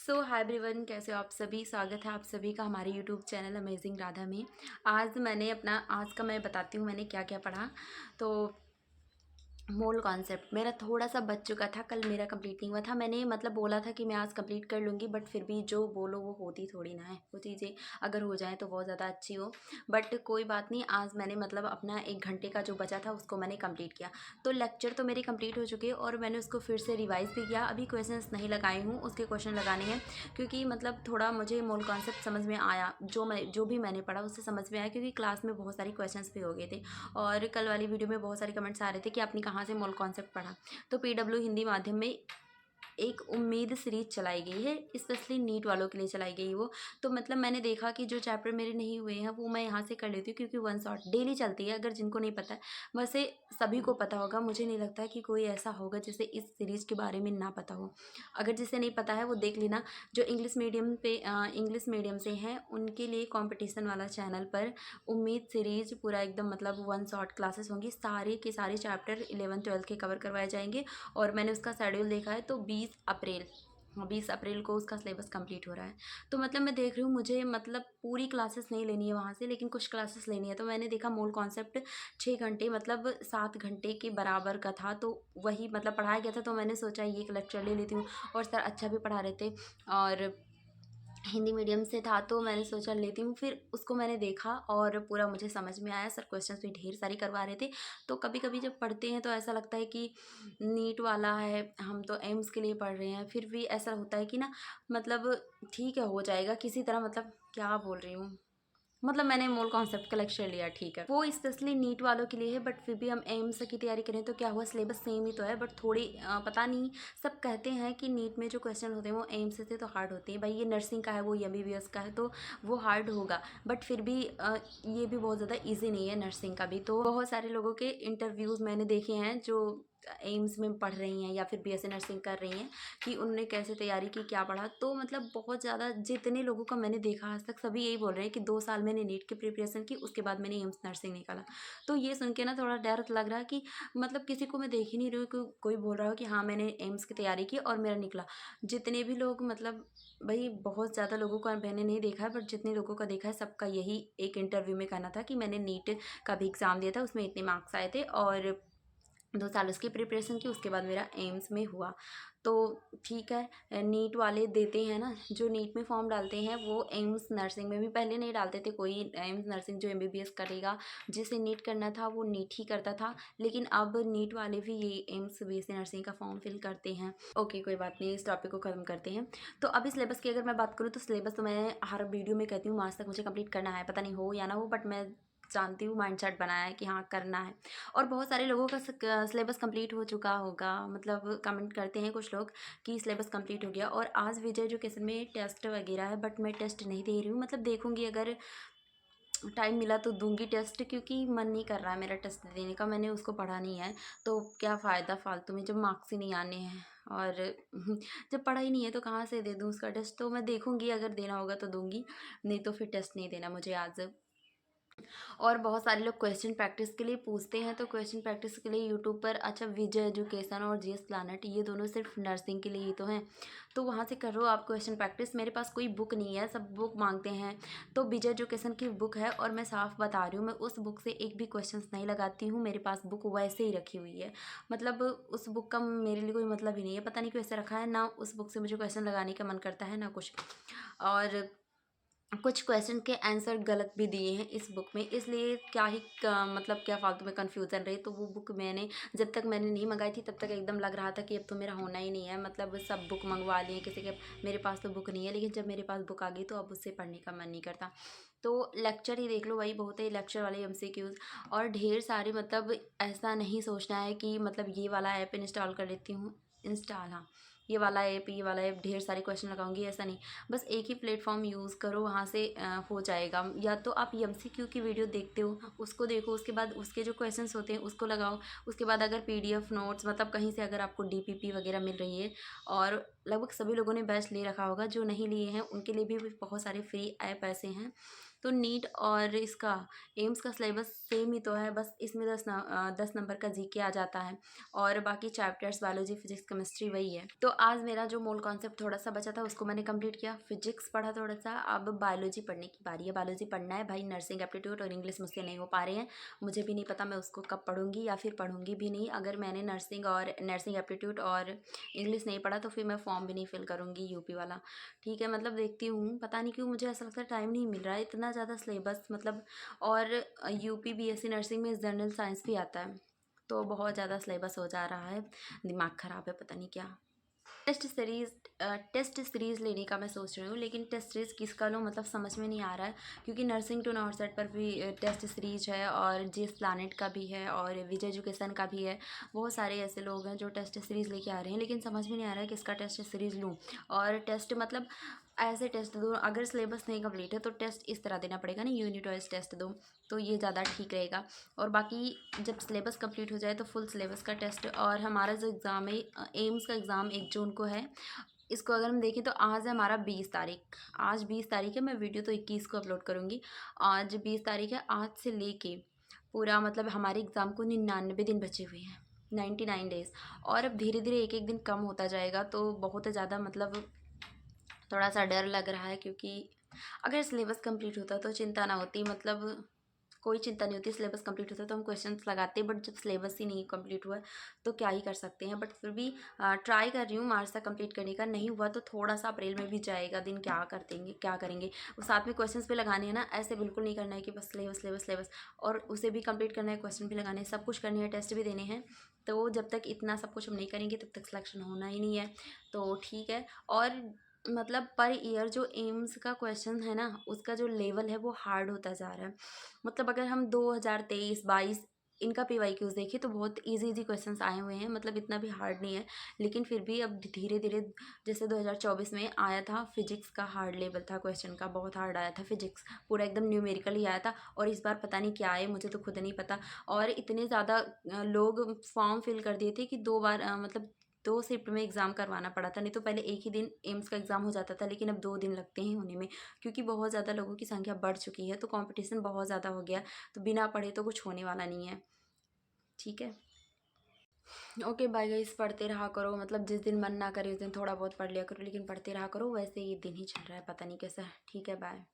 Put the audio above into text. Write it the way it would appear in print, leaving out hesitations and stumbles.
सो hi everyone, कैसे हो आप सभी। स्वागत है आप सभी का हमारे यूट्यूब चैनल अमेजिंग राधा में। आज का मैं बताती हूँ मैंने क्या क्या पढ़ा। तो मोल कॉन्सेप्ट मेरा थोड़ा सा बच चुका था, कल मेरा कंप्लीट नहीं हुआ था। मैंने मतलब बोला था कि मैं आज कंप्लीट कर लूँगी, बट फिर भी जो बोलो वो होती थोड़ी ना है। वो चीज़ें अगर हो जाए तो बहुत ज़्यादा अच्छी हो, बट कोई बात नहीं। आज मैंने मतलब अपना 1 घंटे का जो बचा था उसको मैंने कंप्लीट किया। तो लेक्चर तो मेरी कंप्लीट हो चुके हैं और मैंने उसको फिर से रिवाइज़ भी किया। अभी क्वेश्चंस नहीं लगाई हूँ, उसके क्वेश्चन लगाने हैं, क्योंकि मतलब थोड़ा मुझे मोल कॉन्सेप्ट समझ में आया। जो भी मैंने पढ़ा उससे समझ में आया, क्योंकि क्लास में बहुत सारी क्वेश्चंस भी हो गए थे। और कल वाली वीडियो में बहुत सारे कमेंट्स आ रहे थे कि आपने कहाँ से मोल कॉन्सेप्ट पढ़ा। तो पीडब्ल्यू हिंदी माध्यम में एक उम्मीद सीरीज चलाई गई है, स्पेशली नीट वालों के लिए चलाई गई वो। तो मतलब मैंने देखा कि जो चैप्टर मेरे नहीं हुए हैं वो मैं यहाँ से कर लेती हूँ, क्योंकि वन शॉट डेली चलती है। अगर जिनको नहीं पता है, वैसे सभी को पता होगा, मुझे नहीं लगता है कि कोई ऐसा होगा जिसे इस सीरीज़ के बारे में ना पता हो। अगर जिसे नहीं पता है वो देख लेना। जो इंग्लिश मीडियम से हैं उनके लिए कॉम्पिटिशन वाला चैनल पर उम्मीद सीरीज पूरा एकदम मतलब वन शॉट क्लासेस होंगी। सारे के सारे चैप्टर 11th-12th के कवर करवाए जाएंगे। और मैंने उसका शेड्यूल देखा है, तो 20 अप्रैल को उसका सिलेबस कंप्लीट हो रहा है। तो मतलब मैं देख रही हूँ, मुझे मतलब पूरी क्लासेस नहीं लेनी है वहाँ से, लेकिन कुछ क्लासेस लेनी है। तो मैंने देखा मूल कॉन्सेप्ट 6 घंटे मतलब 7 घंटे के बराबर का था, तो वही मतलब पढ़ाया गया था। तो मैंने सोचा ये एक लेक्चर ले लेती हूँ, और सर अच्छा भी पढ़ा रहे थे, और हिंदी मीडियम से था, तो मैंने सोचा लेती हूँ। फिर उसको मैंने देखा और पूरा मुझे समझ में आया। सर क्वेश्चंस भी ढेर सारी करवा रहे थे। तो कभी कभी जब पढ़ते हैं तो ऐसा लगता है कि नीट वाला है, हम तो एम्स के लिए पढ़ रहे हैं, फिर भी ऐसा होता है कि ना मतलब ठीक है हो जाएगा किसी तरह। मतलब क्या बोल रही हूँ, मतलब मैंने मूल कॉन्सेप्ट का लेक्चर लिया, ठीक है। वो स्पेशली नीट वालों के लिए है, बट फिर भी हम एम्स की तैयारी करें तो क्या हुआ, सिलेबस सेम ही तो है। बट थोड़ी पता नहीं, सब कहते हैं कि नीट में जो क्वेश्चन होते हैं वो एम्स से तो हार्ड होते हैं। भाई ये नर्सिंग का है, वो एमबीबीएस का है, तो वो हार्ड होगा। बट फिर भी ये भी बहुत ज़्यादा ईजी नहीं है नर्सिंग का भी। तो बहुत सारे लोगों के इंटरव्यूज़ मैंने देखे हैं जो एम्स में पढ़ रही हैं या फिर बीएससी नर्सिंग कर रही हैं, कि उन्होंने कैसे तैयारी की, क्या पढ़ा। तो मतलब बहुत ज़्यादा जितने लोगों का मैंने देखा आज तक, सभी यही बोल रहे हैं कि 2 साल मैंने नीट की प्रिपरेशन की, उसके बाद मैंने एम्स नर्सिंग निकाला। तो ये सुन के ना थोड़ा डर लग रहा है कि मतलब किसी को मैं देख ही नहीं रही हूँ कि कोई बोल रहा हो कि हाँ मैंने एम्स की तैयारी की और मेरा निकला। जितने भी लोग मतलब भाई बहुत ज़्यादा लोगों का मैंने नहीं देखा है, बट जितने लोगों का देखा है सबका यही एक इंटरव्यू में कहना था कि मैंने नीट का भी एग्ज़ाम दिया था, उसमें इतने मार्क्स आए थे, और 2 साल उसकी प्रिपरेशन की, उसके बाद मेरा एम्स में हुआ। तो ठीक है, नीट वाले देते हैं ना, जो नीट में फॉर्म डालते हैं वो एम्स नर्सिंग में भी पहले नहीं डालते थे कोई। एम्स नर्सिंग जो एमबीबीएस करेगा, जिसे नीट करना था वो नीट ही करता था, लेकिन अब नीट वाले भी ये एम्स बीएससी नर्सिंग का फॉर्म फिल करते हैं। ओके कोई बात नहीं, इस टॉपिक को ख़त्म करते हैं। तो अभी सिलेबस की अगर मैं बात करूँ तो सिलेबस तो मैं हर वीडियो में कहती हूँ, आज तक मुझे कंप्लीट करना है, पता नहीं हो या ना हो, बट मैं जानती हूँ, माइंडसेट बनाया है कि हाँ करना है। और बहुत सारे लोगों का सिलेबस कंप्लीट हो चुका होगा, मतलब कमेंट करते हैं कुछ लोग कि सिलेबस कंप्लीट हो गया। और आज विजय एजुकेशन में टेस्ट वगैरह है, बट मैं टेस्ट नहीं दे रही हूँ, मतलब देखूँगी अगर टाइम मिला तो दूंगी टेस्ट, क्योंकि मन नहीं कर रहा है मेरा टेस्ट देने का। मैंने उसको पढ़ा नहीं है, तो क्या फ़ायदा फालतू में जब मार्क्स ही नहीं आने हैं। और जब पढ़ा ही नहीं है तो कहाँ से दे दूँ उसका टेस्ट। तो मैं देखूँगी, अगर देना होगा तो दूंगी, नहीं तो फिर टेस्ट नहीं देना मुझे आज। और बहुत सारे लोग क्वेश्चन प्रैक्टिस के लिए पूछते हैं, तो क्वेश्चन प्रैक्टिस के लिए यूट्यूब पर अच्छा विजय एजुकेशन और जीएस प्लानट, ये दोनों सिर्फ नर्सिंग के लिए ही तो हैं, तो वहाँ से करो आप क्वेश्चन प्रैक्टिस। मेरे पास कोई बुक नहीं है, सब बुक मांगते हैं। तो विजय एजुकेशन की बुक है, और मैं साफ बता रही हूँ, मैं उस बुक से एक भी क्वेश्चन नहीं लगाती हूँ। मेरे पास बुक वैसे ही रखी हुई है, मतलब उस बुक का मेरे लिए कोई मतलब ही नहीं है। पता नहीं क्यों ऐसे रखा है, ना उस बुक से मुझे क्वेश्चन लगाने का मन करता है ना कुछ। और कुछ क्वेश्चन के आंसर गलत भी दिए हैं इस बुक में, इसलिए क्या ही मतलब क्या फालतू में कन्फ्यूज़न रही। तो वो बुक मैंने जब तक मैंने नहीं मंगाई थी तब तक एकदम लग रहा था कि अब तो मेरा होना ही नहीं है, मतलब सब बुक मंगवा लिए किसी के। मेरे पास तो बुक नहीं है, लेकिन जब मेरे पास बुक आ गई तो अब उससे पढ़ने का मन नहीं करता। तो लेक्चर ही देख लो, वही बहुत है, लेक्चर वाले एमसीक्यूज़ और ढेर सारे। मतलब ऐसा नहीं सोचना है कि मतलब ये वाला ऐप इंस्टॉल कर लेती हूँ, इंस्टॉल, हाँ ये वाला ऐप ढेर सारे क्वेश्चन लगाऊंगी, ऐसा नहीं। बस एक ही प्लेटफॉर्म यूज़ करो, वहाँ से हो जाएगा। या तो आप एमसीक्यू की वीडियो देखते हो उसको देखो, उसके बाद उसके जो क्वेश्चंस होते हैं उसको लगाओ। उसके बाद अगर पीडीएफ नोट्स मतलब कहीं से अगर आपको डीपीपी वगैरह मिल रही है और लगभग सभी लोगों ने बैच ले रखा होगा, जो नहीं लिए हैं उनके लिए भी बहुत सारे फ्री ऐप ऐसे हैं। तो नीट और इसका एम्स का सिलेबस सेम ही तो है, बस इसमें 10 नंबर का जीके आ जाता है और बाकी चैप्टर्स बायोलॉजी फिजिक्स केमिस्ट्री वही है। तो आज मेरा जो मोल कॉन्सेप्ट थोड़ा सा बचा था उसको मैंने कंप्लीट किया, फिजिक्स पढ़ा थोड़ा सा, अब बायोलॉजी पढ़ने की बारी है। बायोलॉजी पढ़ना है भाई, नर्सिंग एप्टीट्यूड और इंग्लिश मुझसे नहीं हो पा रहे हैं, मुझे भी नहीं पता मैं उसको कब पढ़ूंगी या फिर पढ़ूंगी भी नहीं। अगर मैंने नर्सिंग एप्टीट्यूड और इंग्लिश नहीं पढ़ा तो फिर मैं फॉर्म भी नहीं फिल करूँगी यूपी वाला। ठीक है, मतलब देखती हूँ, पता नहीं क्यों मुझे ऐसा लगता है टाइम नहीं मिल रहा है, इतना ज़्यादा सिलेबस मतलब। और यूपी बीएससी नर्सिंग में जनरल साइंस भी आता है, तो बहुत ज़्यादा सिलेबस हो जा रहा है, दिमाग ख़राब है पता नहीं क्या। टेस्ट सीरीज़ लेने का मैं सोच रही हूँ, लेकिन टेस्ट सीरीज़ किसका लूँ मतलब समझ में नहीं आ रहा है, क्योंकि नर्सिंग टू नॉर्सेट पर भी टेस्ट सीरीज़ है और जीएस प्लानट का भी है और विजय एजुकेशन का भी है। बहुत सारे ऐसे लोग हैं जो टेस्ट सीरीज़ लेके आ रहे हैं, लेकिन समझ में नहीं आ रहा है किसका टेस्ट सीरीज़ लूँ। और टेस्ट मतलब ऐसे टेस्ट दो, अगर सिलेबस नहीं कंप्लीट है तो टेस्ट इस तरह देना पड़ेगा ना, यूनिट वाइज टेस्ट दो, तो ये ज़्यादा ठीक रहेगा। और बाकी जब सिलेबस कंप्लीट हो जाए तो फुल सिलेबस का टेस्ट। और हमारा जो एग्ज़ाम है एम्स का एग्ज़ाम 1 जून को है। इसको अगर हम देखें तो आज है हमारा 20 तारीख, आज 20 तारीख है, मैं वीडियो तो 21 को अपलोड करूँगी। आज 20 तारीख है, आज से लेके पूरा मतलब हमारे एग्ज़ाम को 99 दिन बचे हुए हैं, 99 डेज़। और अब धीरे धीरे एक एक दिन कम होता जाएगा, तो बहुत ज़्यादा मतलब थोड़ा सा डर लग रहा है, क्योंकि अगर सिलेबस कंप्लीट होता तो चिंता ना होती, मतलब कोई चिंता नहीं होती। सिलेबस कंप्लीट होता तो हम क्वेश्चंस लगाते, बट जब सिलेबस ही नहीं कंप्लीट हुआ तो क्या ही कर सकते हैं। बट फिर भी ट्राई कर रही हूँ मार्च तक कंप्लीट करने का, नहीं हुआ तो थोड़ा सा अप्रैल में भी जाएगा दिन, क्या कर देंगे क्या करेंगे। वो साथ में क्वेश्चंस भी लगाने हैं ना, ऐसे बिल्कुल नहीं करना है कि बस सिलेबस सिलेबस सिलेबस, और उसे भी कंप्लीट करना है, क्वेश्चन भी लगाने हैं, सब कुछ करनी है, टेस्ट भी देने हैं। तो जब तक इतना सब कुछ हम नहीं करेंगे तब तक सिलेक्शन होना ही नहीं है। तो ठीक है। और मतलब पर ईयर जो एम्स का क्वेश्चन है ना, उसका जो लेवल है वो हार्ड होता जा रहा है। मतलब अगर हम 2023-22 इनका पीवाईक्यूज देखें तो बहुत इजी इजी क्वेश्चंस आए हुए हैं, मतलब इतना भी हार्ड नहीं है। लेकिन फिर भी अब धीरे धीरे, जैसे 2024 में आया था फिजिक्स का हार्ड लेवल था क्वेश्चन का, बहुत हार्ड आया था फिजिक्स, पूरा एकदम न्यूमेरिकल ही आया था। और इस बार पता नहीं क्या है, मुझे तो खुद नहीं पता। और इतने ज़्यादा लोग फॉर्म फिल कर दिए थे कि 2 बार मतलब 2 शिफ्ट में एग्ज़ाम करवाना पड़ा था। नहीं तो पहले एक ही दिन एम्स का एग्ज़ाम हो जाता था, लेकिन अब 2 दिन लगते हैं होने में, क्योंकि बहुत ज़्यादा लोगों की संख्या बढ़ चुकी है, तो कंपटीशन बहुत ज़्यादा हो गया। तो बिना पढ़े तो कुछ होने वाला नहीं है। ठीक है, ओके बाय गाइस। पढ़ते रहा करो, मतलब जिस दिन मन ना करे उस दिन थोड़ा बहुत पढ़ लिया करो, लेकिन पढ़ते रहा करो। वैसे ये दिन ही चल रहा है, पता नहीं कैसा। ठीक है, बाय।